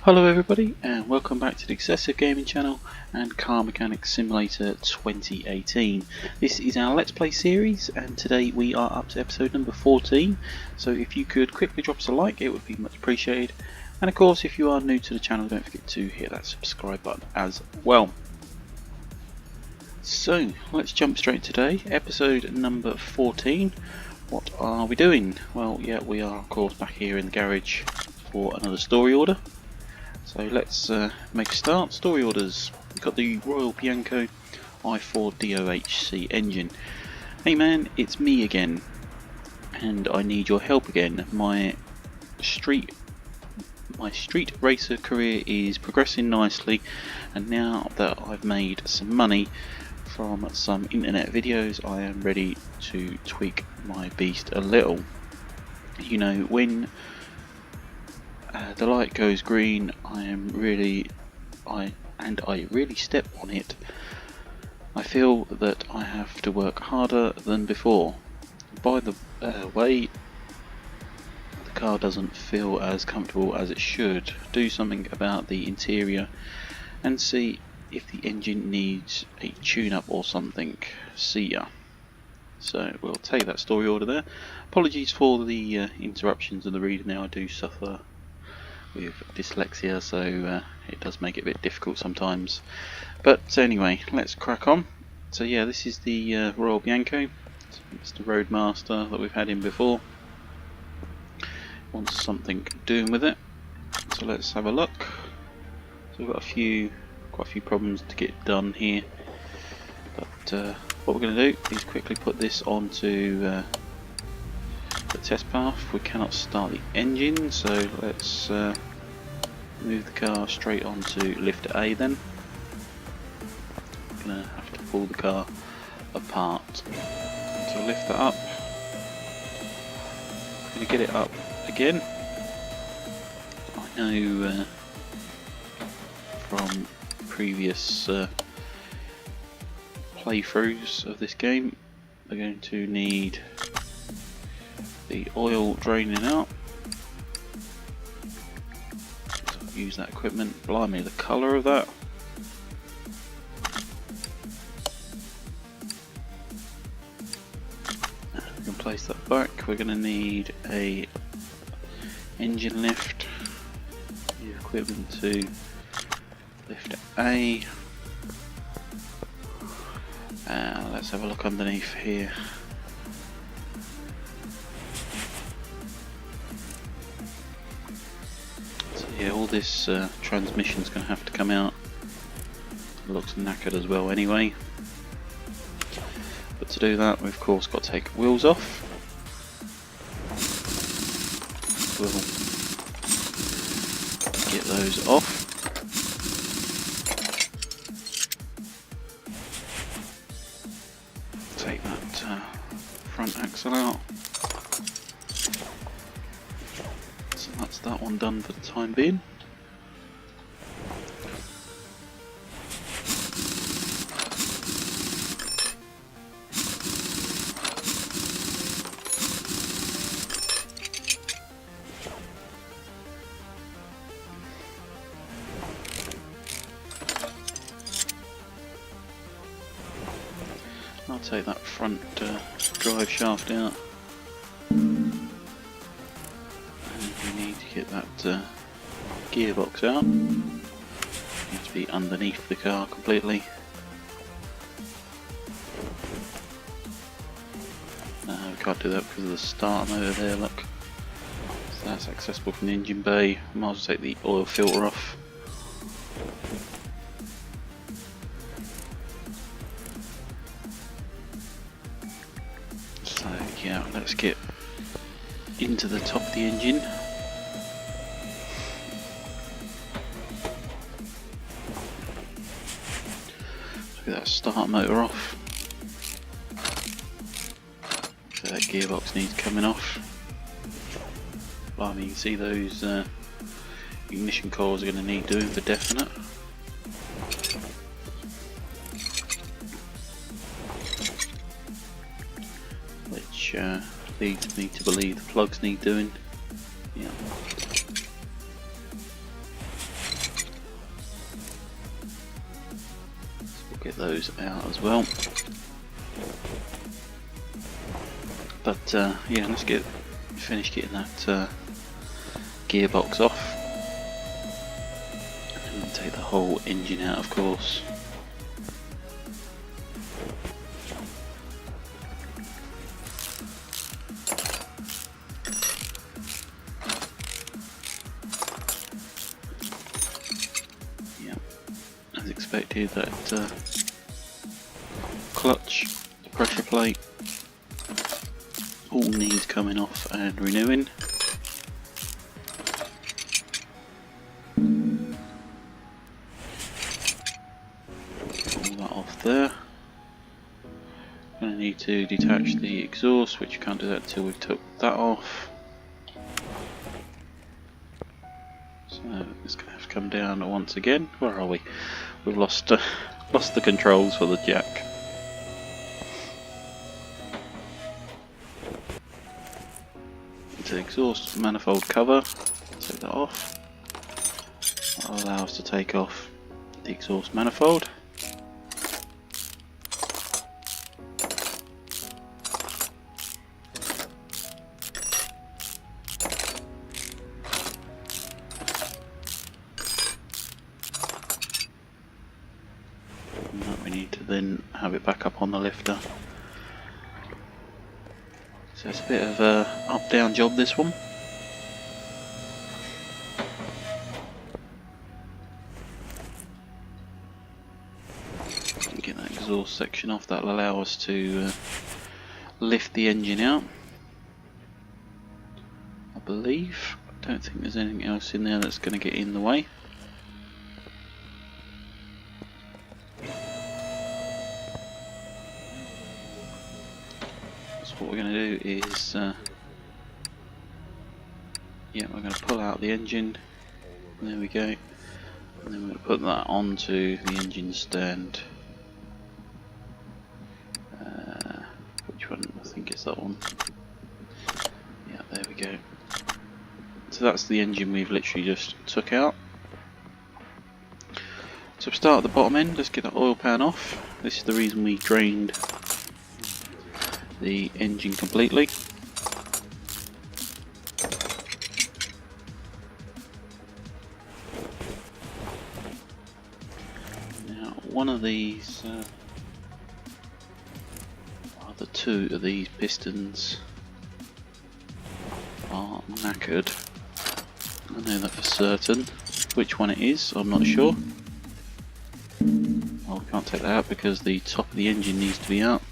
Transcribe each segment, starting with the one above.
Hello everybody and welcome back to the XsivGaming channel and Car Mechanics Simulator 2018. This is our Let's Play series and today we are up to episode number 14, so if you could quickly drop us a like it would be much appreciated, and of course if you are new to the channel don't forget to hit that subscribe button as well. So let's jump straight today, episode number 14. What are we doing? Well, yeah, we are of course back here in the garage for another story order. So let's make a start. Story orders. We've got the Royale Bianco i4 DOHC engine. Hey man, it's me again, and I need your help again. My street racer career is progressing nicely, and now that I've made some money from some internet videos, I am ready to tweak my beast a little. You know, when the light goes green, I really step on it. I feel that I have to work harder than before. By the way, the car doesn't feel as comfortable as it should. Do something about the interior and see if the engine needs a tune-up or something. See ya. So we'll take that story order there. Apologies for the interruptions of the reading now. I do suffer with dyslexia, so it does make it a bit difficult sometimes, but anyway, let's crack on. So yeah, this is the Royale Bianco. It's the Roadmaster that we've had in before. Wants something doing with it, so let's have a look. So we've got quite a few problems to get done here, but what we're going to do is quickly put this onto the test path. We cannot start the engine, so let's move the car straight onto lift A then. I'm gonna have to pull the car apart. So lift that up. I'm gonna get it up again. I know from previous playthroughs of this game, we're going to need the oil draining out. So use that equipment. Blimey, the colour of that. We can place that back. We're going to need a engine lift. Use equipment to lift A. Let's have a look underneath here. Yeah, all this transmission's going to have to come out. It looks knackered as well anyway. But to do that, we've of course got to take wheels off. We'll get those off. Take that front axle out. So that's that one done for the time being. I'll take that front drive shaft out. Get that gearbox out. It needs to be underneath the car completely. No, we can't do that because of the starter motor there, look. So that's accessible from the engine bay. Might as well take the oil filter off. So yeah, let's get into the top of the engine. Get that starter motor off. So that gearbox needs coming off. Blimey, you can see those ignition coils are going to need doing for definite. Which leads me to believe the plugs need doing. Yeah. get those out as well. But yeah, let's finish getting that gearbox off, and then take the whole engine out, of course. Yeah, as expected, that clutch, the pressure plate, all needs coming off and renewing. All that off there. Going to need to detach the exhaust, which you can't do that until we've took that off. So it's going to have to come down once again. Where are we? We've lost the controls for the jack. The exhaust manifold cover, take that off. That'll allow us to take off the exhaust manifold. And we need to then have it back up on the lifter. So it's a bit of a up-down job, this one. Get that exhaust section off, that'll allow us to lift the engine out. I believe. I don't think there's anything else in there that's going to get in the way. What we're going to do is, yeah, we're going to pull out the engine. There we go. And then we're going to put that onto the engine stand. Which one? I think it's that one. Yeah, there we go. So that's the engine we've literally just took out. So we start at the bottom end. Let's get the oil pan off. This is the reason we drained the engine completely. Now, one of these, the two of these pistons are knackered. I know that for certain. Which one it is, I'm not sure. Oh, we can't take that out because the top of the engine needs to be out.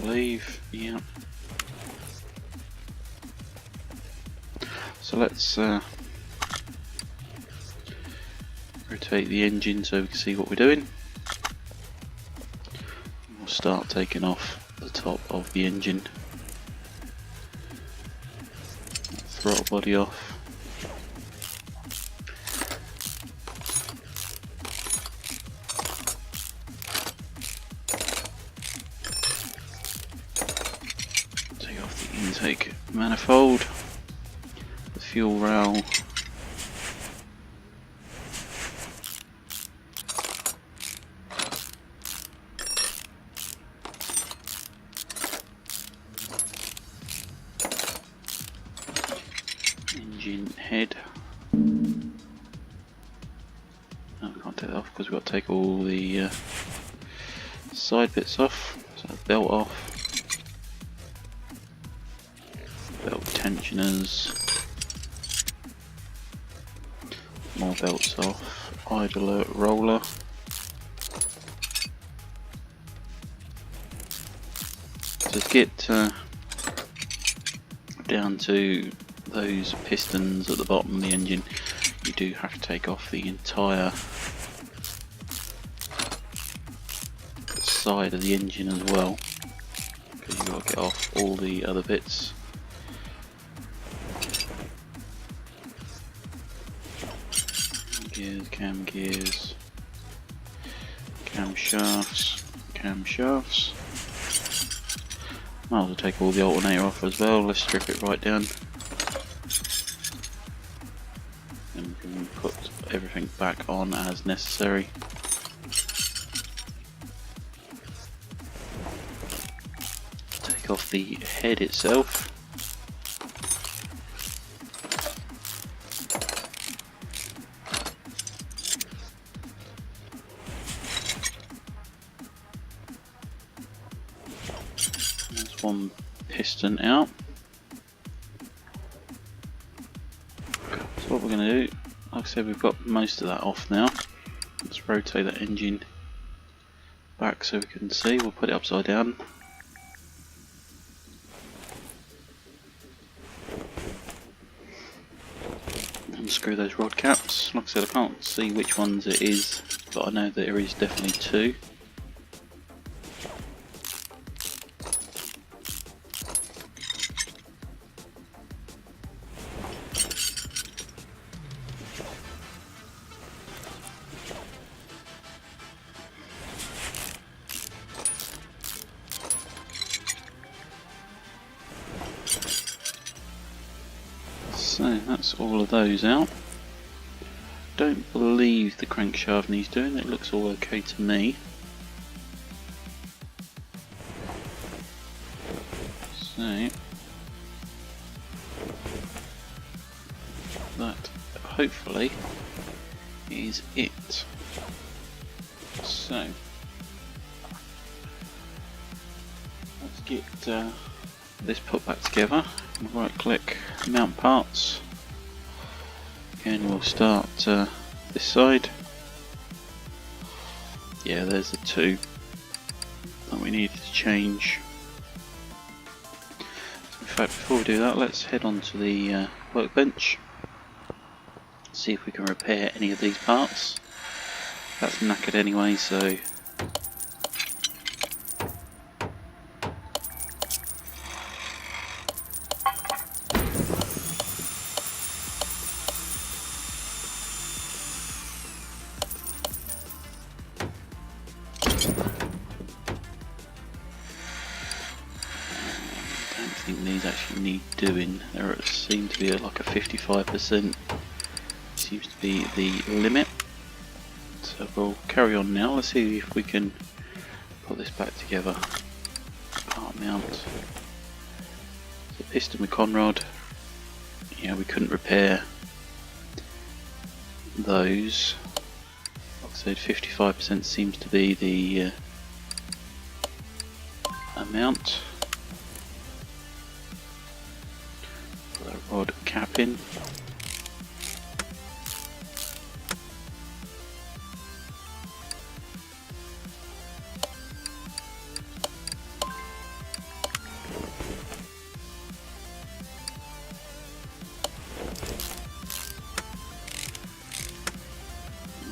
Believe, yeah. So let's rotate the engine so we can see what we're doing. We'll start taking off the top of the engine. Throttle body off. Intake manifold, the fuel rail, engine head. No, we can't take that off because we've got to take all the side bits off, so belt off. Belt tensioners, more belts off, idler roller, so to get down to those pistons at the bottom of the engine, you do have to take off the entire side of the engine as well, because you've got to get off all the other bits. Gears, camshafts. Might as well take all the alternator off as well. Let's strip it right down. And we can put everything back on as necessary. take off the head itself. There's one piston out. So what we're going to do, like I said, we've got most of that off now. Let's rotate that engine back so we can see. We'll put it upside down. Unscrew those rod caps. Like I said, I can't see which ones it is, but I know that there is definitely two. So that's all of those out. Don't believe the crankshaft needs doing, it looks all okay to me. So that hopefully is it. So let's get this put back together. Right click, mount parts. Again, we'll start this side. Yeah, there's the two that we needed to change. So in fact, before we do that, let's head on to the workbench. See if we can repair any of these parts. That's knackered anyway, so these actually need doing. There seem to be like a 55% seems to be the limit. So we'll carry on now. Let's see if we can put this back together. Part mount. So piston with conrod. Yeah, we couldn't repair those. Like I said, 55% seems to be the amount. Rod cap in.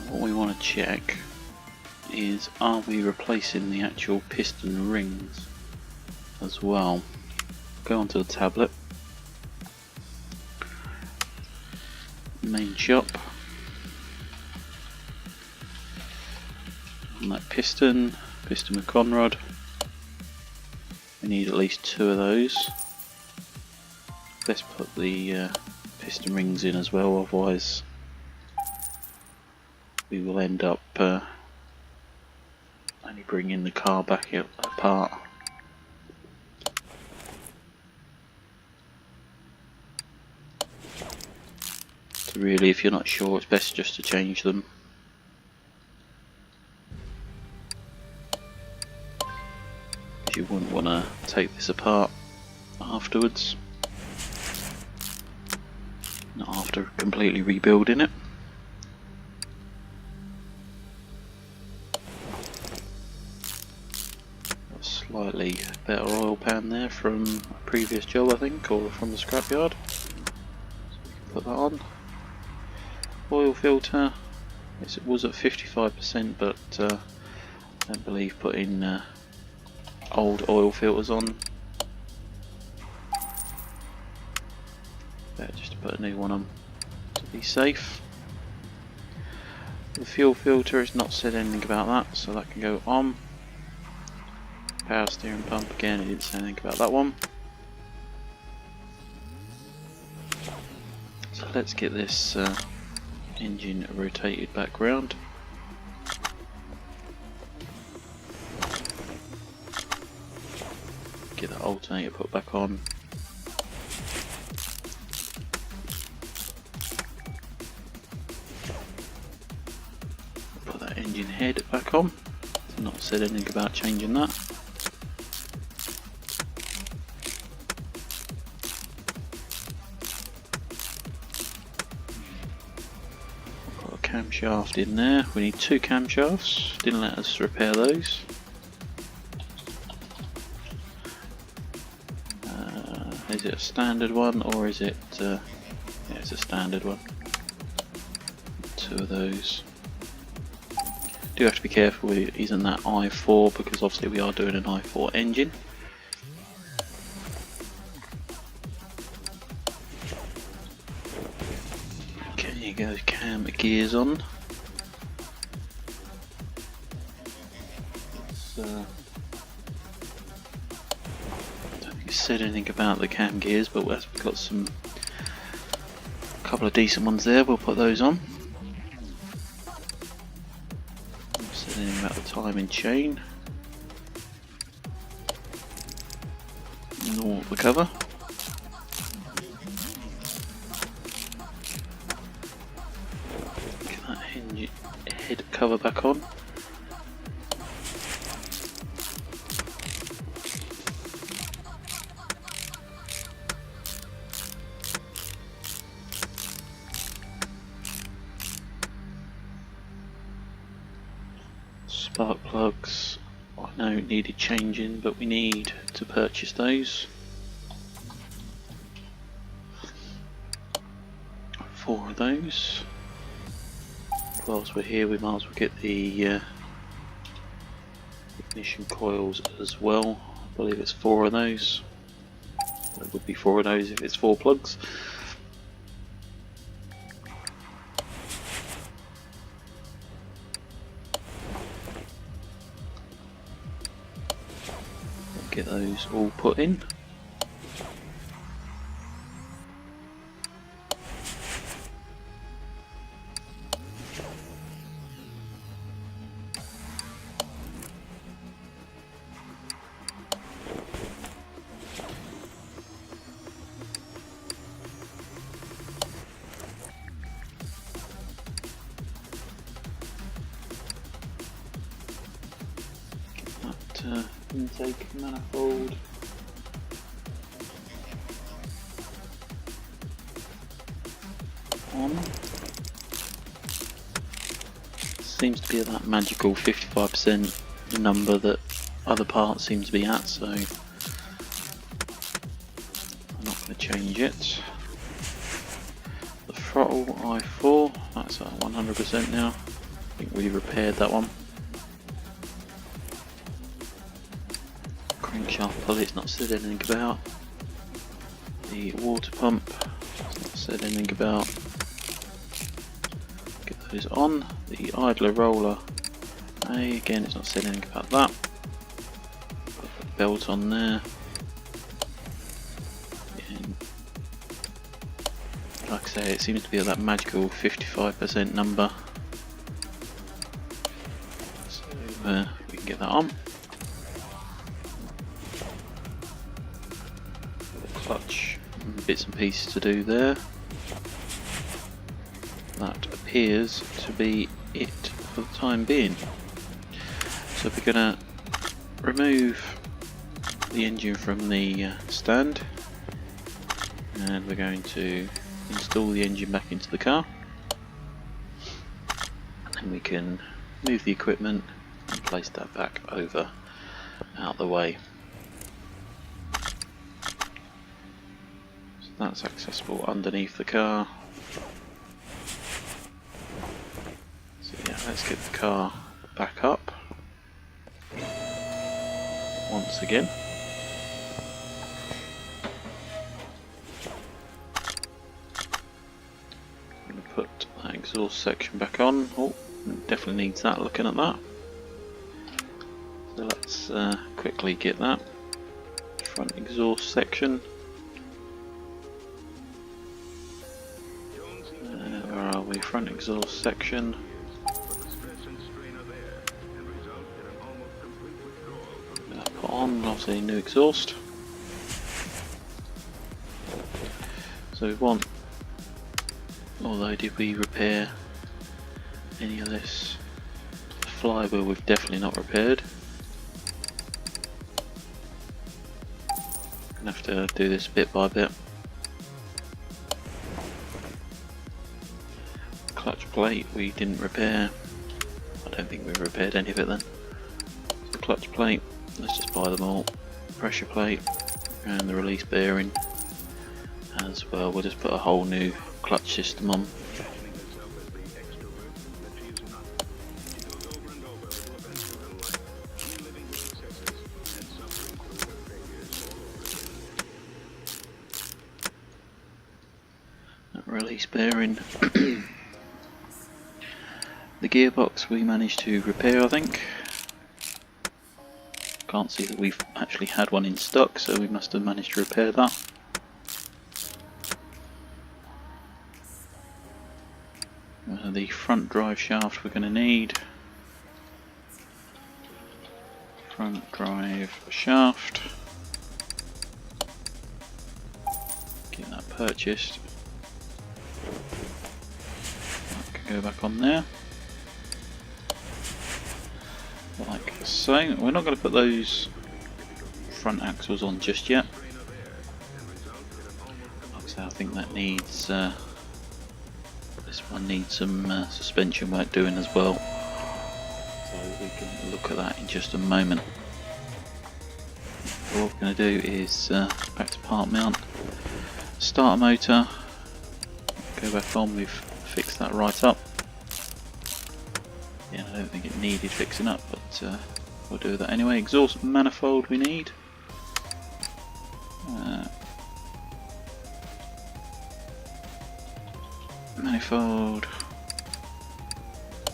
What we want to check is, are we replacing the actual piston rings as well? Go onto the tablet. Main shop, on that piston with conrod, we need at least two of those. Let's put the piston rings in as well, otherwise we will end up only bringing the car back apart. Really, if you're not sure, it's best just to change them. Because you wouldn't want to take this apart afterwards. Not after completely rebuilding it. Got a slightly better oil pan there from a previous job, I think, or from the scrapyard. So we can put that on. Oil filter, yes, it was at 55%, but I don't believe putting old oil filters on. Better just to put a new one on to be safe. The fuel filter has not said anything about that, so that can go on. Power steering pump, again, it didn't say anything about that one. So let's get this engine rotated back round. Get that alternator put back on. Put that engine head back on. I've not said anything about changing that. Got a camshaft in there. We need 2 camshafts. Didn't let us repair those. Is it a standard one or is it? Yeah, it's a standard one. 2 of those. Do have to be careful it isn't that i4 because obviously we are doing an i4 engine. Okay, you go cam gears on. Said anything about the cam gears, but we've got a couple of decent ones there. We'll put those on. Said anything about the timing chain, nor the cover. Get that head cover back on. Spark plugs, I know needed changing, but we need to purchase those. 4 of those. Whilst we're here, we might as well get the ignition coils as well. I believe it's 4 of those. It would be 4 of those if it's 4 plugs. Get those all put in. That intake manifold. On. Seems to be at that magical 55% number that other parts seem to be at, so I'm not going to change it. The throttle i4, that's at 100% now. I think we repaired that one. Crankshaft pulley, it's not said anything about. The water pump, it's not said anything about. Get those on. The idler roller, again it's not said anything about that. Put the belt on there. Again, like I say, it seems to be at that magical 55% number. So we can get that on. Clutch bits and pieces to do there. That appears to be it for the time being. So we're going to remove the engine from the stand, and we're going to install the engine back into the car, and then we can move the equipment and place that back over out of the way. That's accessible underneath the car. So yeah, let's get the car back up once again. I'm going to put that exhaust section back on. Oh, definitely needs that, looking at that. So let's quickly get that front exhaust section. Front exhaust section. Put on, obviously new exhaust. So we want, although did we repair any of this? The flywheel we've definitely not repaired. Gonna have to do this bit by bit. Clutch plate we didn't repair. I don't think we've repaired any of it then. So clutch plate, let's just buy them all. Pressure plate and the release bearing as well. We'll just put a whole new clutch system on. That release bearing. The gearbox we managed to repair, I think. Can't see that we've actually had one in stock, so we must have managed to repair that. The front drive shaft we're going to need. Front drive shaft. Get that purchased. That can go back on there. Like so. We're not going to put those front axles on just yet. Like I say, I think that needs this one needs some suspension work doing as well. So we can look at that in just a moment. What we're going to do is back to part mount, start a motor, go back on. We've fixed that right up. Yeah, I don't think it needed fixing up, but we'll do that anyway. Exhaust manifold we need. Manifold.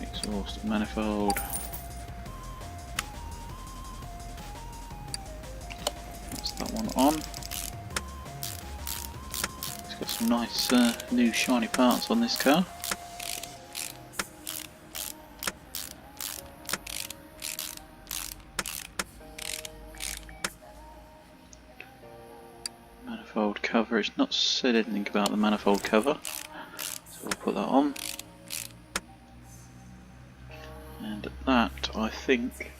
Exhaust manifold. That's that one on. It's got some nice new shiny parts on this car. Manifold cover, it's not said anything about the manifold cover, so we'll put that on. And that, I think,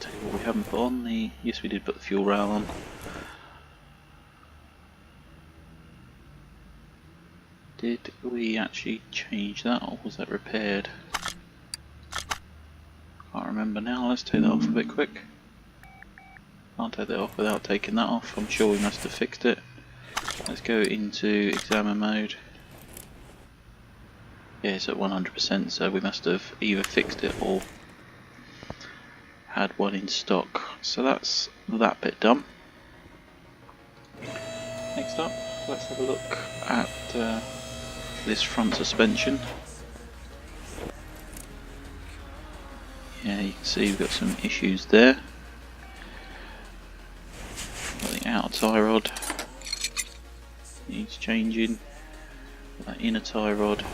tell you what we haven't put on, yes we did put the fuel rail on. Did we actually change that, or was that repaired? Can't remember now. Let's take that off a bit quick. Can't take that off without taking that off. I'm sure we must have fixed it. Let's go into examine mode. Yeah, it's at 100%, so we must have either fixed it or had one in stock. So that's that bit done. Next up, let's have a look at this front suspension. Yeah, you can see we've got some issues there. Got the outer tie rod needs changing. Got that inner tie rod,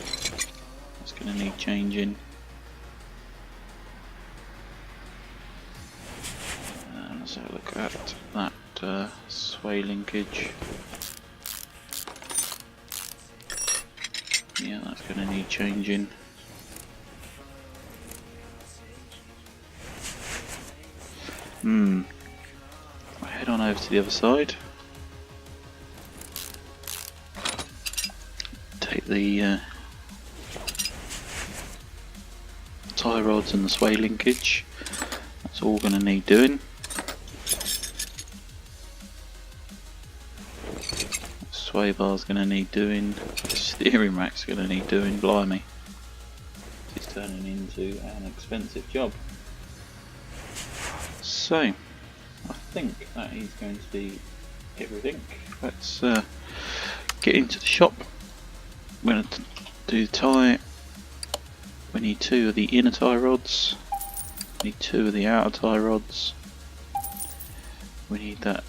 that's going to need changing. Let's have a look at that sway linkage. Yeah, that's going to need changing. I'll head on over to the other side. Take the tie rods and the sway linkage. That's all going to need doing. Sway bar's going to need doing. The steering rack's going to need doing. Blimey, it's turning into an expensive job. So, I think that is going to be everything. Let's get into the shop. We're going to do the tie. We need 2 of the inner tie rods. We need 2 of the outer tie rods. We need that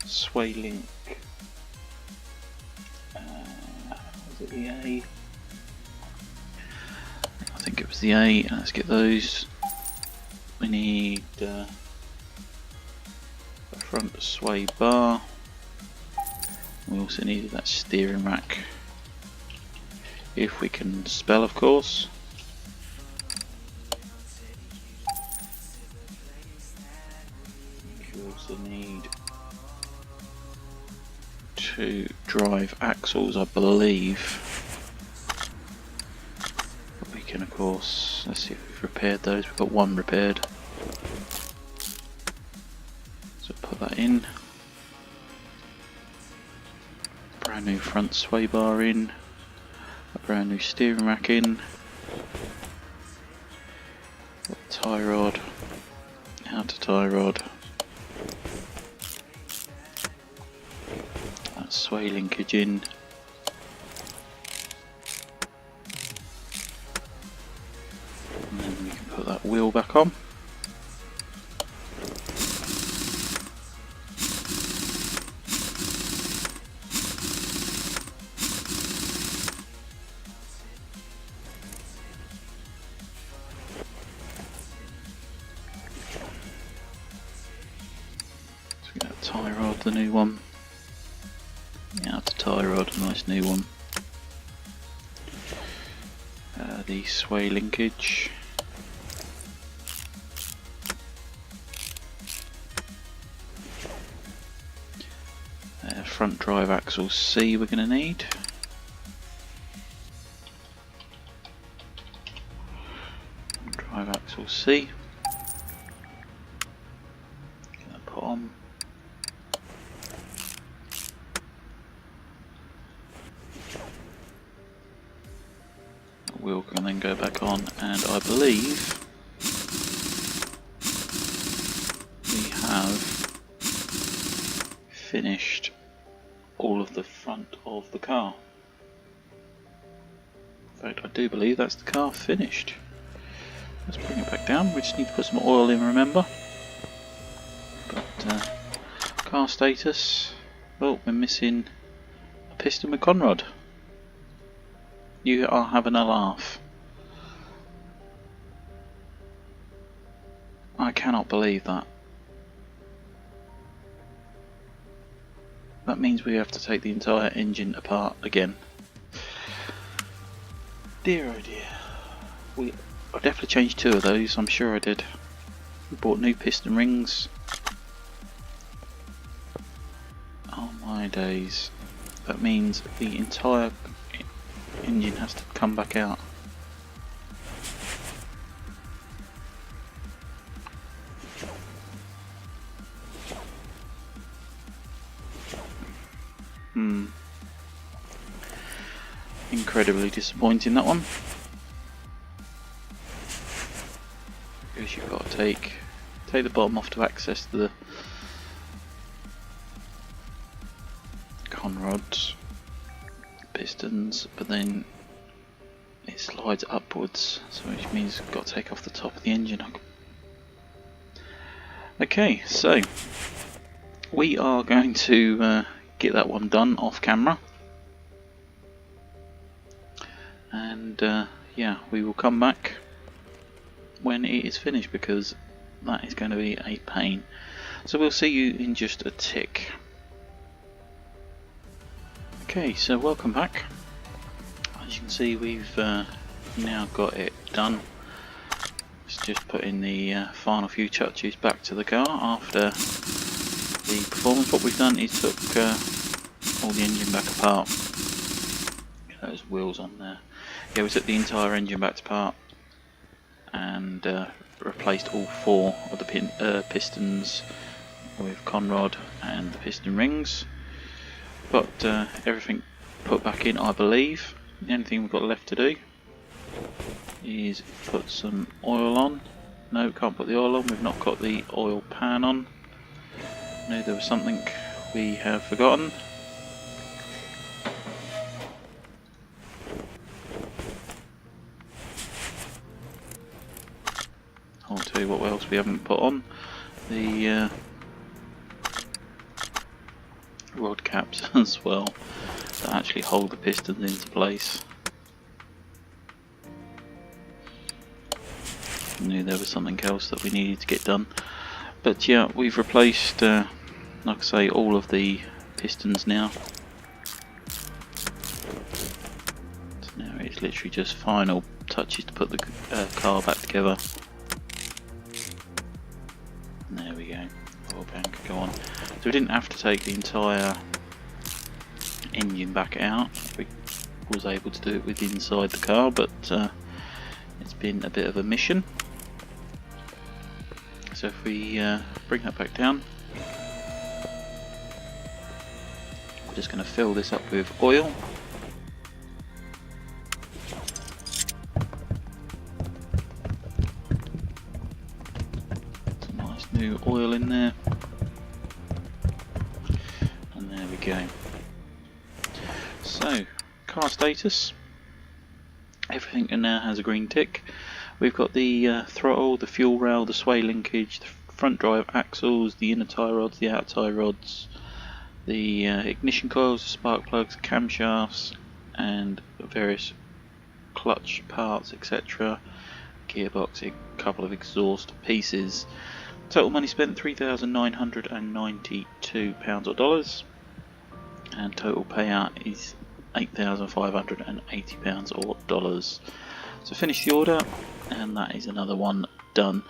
sway link. Was it the A? I think it was the A. Let's get those. We need a front sway bar. We also needed that steering rack, if we can spell, of course. We also need 2 drive axles, I believe. But we can, of course, let's see if we've repaired those. We've got 1 repaired. So put that in. Brand new front sway bar in. A brand new steering rack in. Tie rod. Outer tie rod. That sway linkage in. And then we can put that wheel back on. Tie rod, the new one. The outer tie rod, a nice new one. The sway linkage. Front drive axle C we're going to need. Drive axle C. Get that put on. Wheel can then go back on, and I believe we have finished all of the front of the car. In fact, I do believe that's the car finished. Let's bring it back down. We just need to put some oil in, remember. But car status. Oh, we're missing a piston with conrod. You are having a laugh. I cannot believe that. That means we have to take the entire engine apart again. Dear oh dear. I definitely changed 2 of those, I'm sure I did. We bought new piston rings. Oh my days. That means the entire engine has to come back out. Incredibly disappointing, that one. Because you've got to take the bottom off to access the conrods, pistons, but then it slides upwards, so which means you've got to take off the top of the engine. Okay, so we are going to get that one done off camera, and yeah, we will come back when it is finished, because that is going to be a pain. So we'll see you in just a tick. Okay, so welcome back. As you can see, we've now got it done. Let's just put in the final few touches back to the car after the performance. What we've done is took all the engine back apart. Get those wheels on there. Yeah, we took the entire engine back apart and replaced all 4 of the pistons with conrod and the piston rings. Got everything put back in, I believe. The only thing we've got left to do is put some oil on. No, can't put the oil on, we've not got the oil pan on. No, there was something we have forgotten. I'll tell you what else we haven't put on. The rod caps as well, that actually hold the pistons into place. I knew there was something else that we needed to get done, but yeah, we've replaced like I say, all of the pistons now, It's literally just final touches to put the car back together. And there we go. Royale Bianco go on. So we didn't have to take the entire engine back out. We was able to do it with inside the car, but it's been a bit of a mission. So if we bring that back down, we're just going to fill this up with oil. Some nice new oil in there, and there we go. So, car status, everything in there has a green tick. We've got the throttle, the fuel rail, the sway linkage, the front drive axles, the inner tie rods, the outer tie rods, the ignition coils, the spark plugs, camshafts, and various clutch parts, etc. Gearbox, a couple of exhaust pieces. Total money spent £3,992 or dollars, and total payout is £8,580 or dollars. So finish the order, and that is another one done.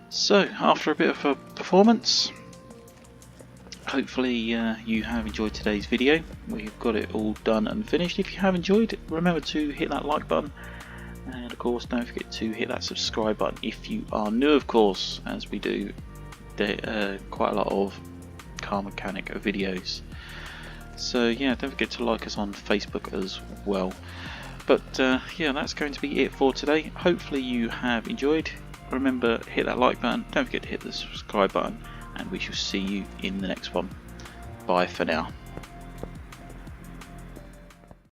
So after a bit of a performance, hopefully you have enjoyed today's video. We've got it all done and finished. If you have enjoyed, remember to hit that like button, and of course don't forget to hit that subscribe button if you are new, of course, as we do quite a lot of car mechanic videos. So yeah, don't forget to like us on Facebook as well. But yeah, that's going to be it for today. Hopefully you have enjoyed. Remember, hit that like button, don't forget to hit the subscribe button, and we shall see you in the next one. Bye for now.